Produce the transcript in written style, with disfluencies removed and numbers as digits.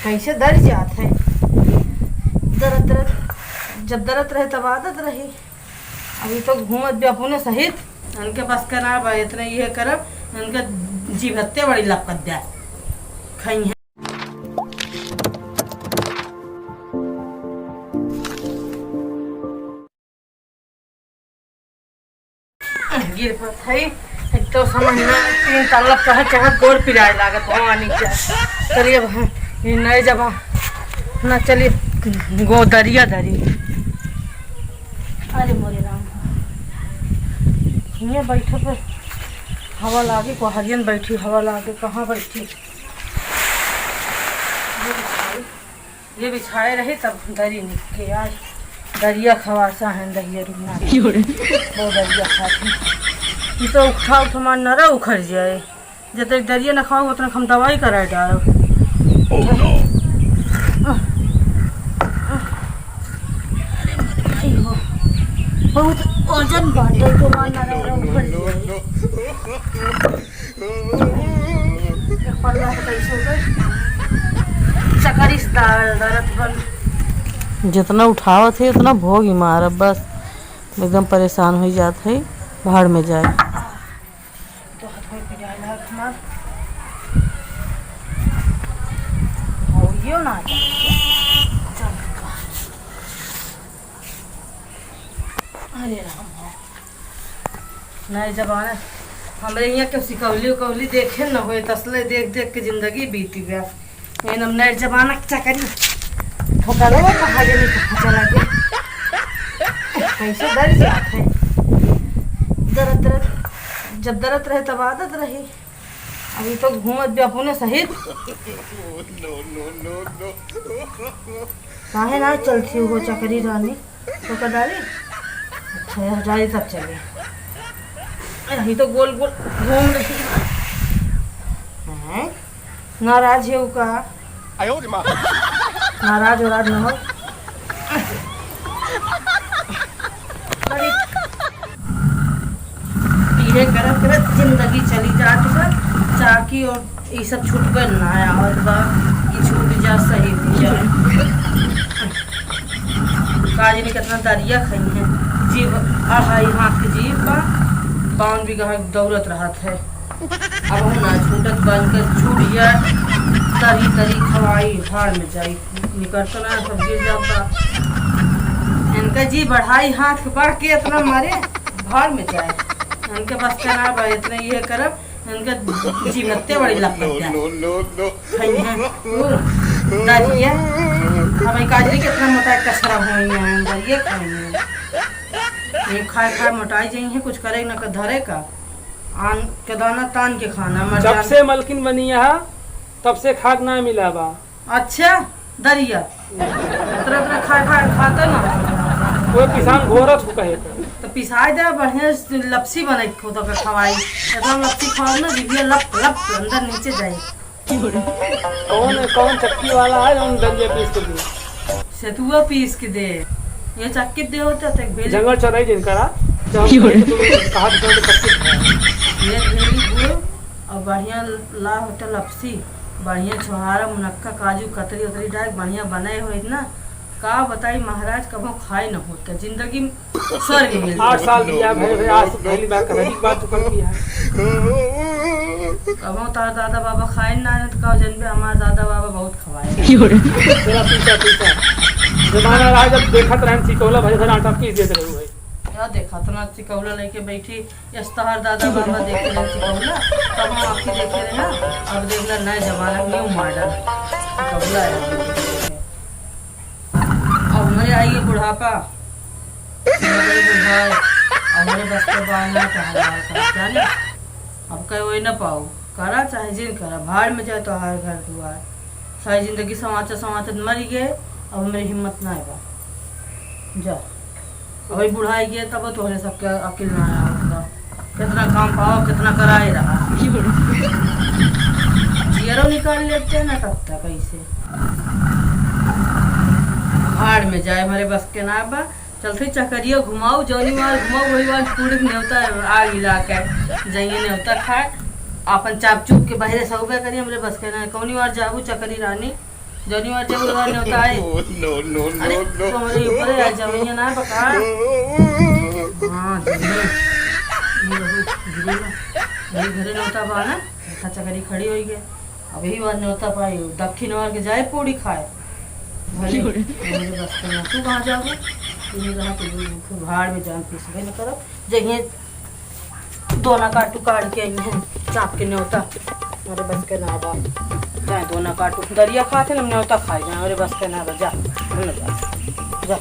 कैसे डर जात है। दर्द दर्द जब दर्द रहे तब आदत रही। अभी तो घूमत भी अपने सहित उनके पास का ना बा इतना ये करब उनका जीव हत्या बड़ी लपकत दिया खई है। गिर पर है एक तो समझना 3 तल्ला चढ़ गोड़ पिराए लागत वहाँ नीचे। चलिए ये नए जब ना चलिए गो दरिया दरी। अरे मोरे राम ये बैठे पर हवा लागे को हरियन बैठी हवा लागे कहाँ बैठी। ये बिछाए रही तब दरी निकले आज दरिया खवासा है दरिया रुकना वो दरिया खाती। ये तो उठा उठा मान नरा उखड़ जाए जब तक दरिया न खाओ उतना हम दवाई कराए डालो। बहुत वजन बाटे तो मान नरा उखड़ जाए। चकरिस दर्द बन जितना उठावत है उतना भोग ही मार बस एकदम परेशान हो जात है भाड़ में जाए। तो ना अरे राम नए जमाना हमारे यहाँ के सिकौली उकौली देखे न हो तसले देख देख के जिंदगी बीती गया। लेकिन हम नए जमाना चकरी ठोकलो कहाँ गए कहाँ चला गया कैसे डर जात है। दर्द दर्द जब दर्द रहे तब आदत रही। अभी तो घूमत भी अपने सहित काहे ना चलती वो चकरी रानी तो का डाली अच्छा डाली तब चले। अभी तो गोल गोल घूम रही है। नाराज है वो कहा नाराज वराज न हो। पीढ़े करत करत जिंदगी चली जाती है चाकी और ये सब छूट कर ना आया और ये छूट जा सही हो जाए। काज ने कितना दरिया खाई है जीव अढ़ाई हाथ के जीव का बाउन भी गह दौड़त रहत है। अब हम ना छूटत बन कर छूट जाए तरी तरी खवाई भाड़ में जाई निकलता ना सब गिर जाता। इनका जी बढ़ाई हाथ बढ़ के इतना मारे भाड़ में जाए इनके पास का ना बा इतना ये करब इनका जीव हत्या बड़ी लपकत दरिया। अब काजरी कितना मोटा कसरा हुई है दरिया खाएंगे ये खाए खाए मोटाई जाइए कुछ करे ना धरे का आन के दाना तान के खाना जब से मलकिन बनी है तब से खाद ना मिला बा। अच्छा दरिया तरह तरह खाए खाए खाता ना कोई किसान घोरत हो कहे तो पिसाई दे बढ़िया लपसी बने खुद का खवाई एकदम लपसी खाओ ना जीविया लप लप अंदर नीचे जाए। कौन कौन चक्की वाला है हम दरिया पीस के दे सेतुआ पीस के दे ये चक्की दे होता तो भेल जंगल चराई जिनका ये भेली गुड़ और बढ़िया ला होता लपसी बढ़िया छोहारा मुनक्का काजू कतरी उतरी डाल बढ़िया बनाए हुए ना का बताई महाराज कभी खाए न होता जिंदगी में स्वर्ग मिल 8 साल दिया भाई आज पहली बार कर रही बात तो कर दिया कभी तार दादा बाबा खाए ना तो कहो जनबे हमारे दादा बाबा बहुत खवाए तेरा पीछा पीछा जमाना रहा जब देखत रहन सिकौला भाई भर आटा पीस देते रहो भाई क्या देखा तो ना सिकौला लेके बैठी यस्तहार दादा बाबा देखे रहे सिकौला तब हम आपकी देखे रहे ना अब देखना नए जमाना न्यू मॉडल सिकौला है। अब हमारे आइए बुढ़ापा हमारे बस के बाल क्या नहीं अब कहीं वही ना पाओ करा चाहे जिन करा भाड़ में जाए तो हर घर दुआर सारी जिंदगी समाचार समाचार मर गए अब मेरी हिम्मत ना आएगा जा अभी बुढ़ाई गया तब तो सबके अकिल ना आया होगा कितना काम पाओ कितना कराए रहा जियरो निकाल लेते हैं ना तब तक ऐसे भाड़ में जाए हमारे बस के ना बा चलते चकरिया घुमाओ जौनी मार घुमाओ वही बार पूरे न्योता आग मिला के जाइए न्योता खाए अपन चाप चुप के बाहर सौबे करिए हमरे बस के ना कौनी बार जाबू चकरी रानी जनी मार जब उधर न्योता है अरे तुम्हारे ऊपर है जमीन ना पका हाँ यही घरे न्योता पा ना खच्चा करी खड़ी हो गई अब यही बात न्योता पाई दक्षिण मार के जाए पूड़ी खाए भले मेरे बस का तू कहाँ जाओगे तुमने कहा कि भाड़ में जान पी सके न करो जगह दोना काटू काट के आई हूँ चाप के न्योता मेरे बस के ना बा जाए दोना काटू दरिया खाते ना न्योता खाए जाए मेरे बस के ना बा जा जा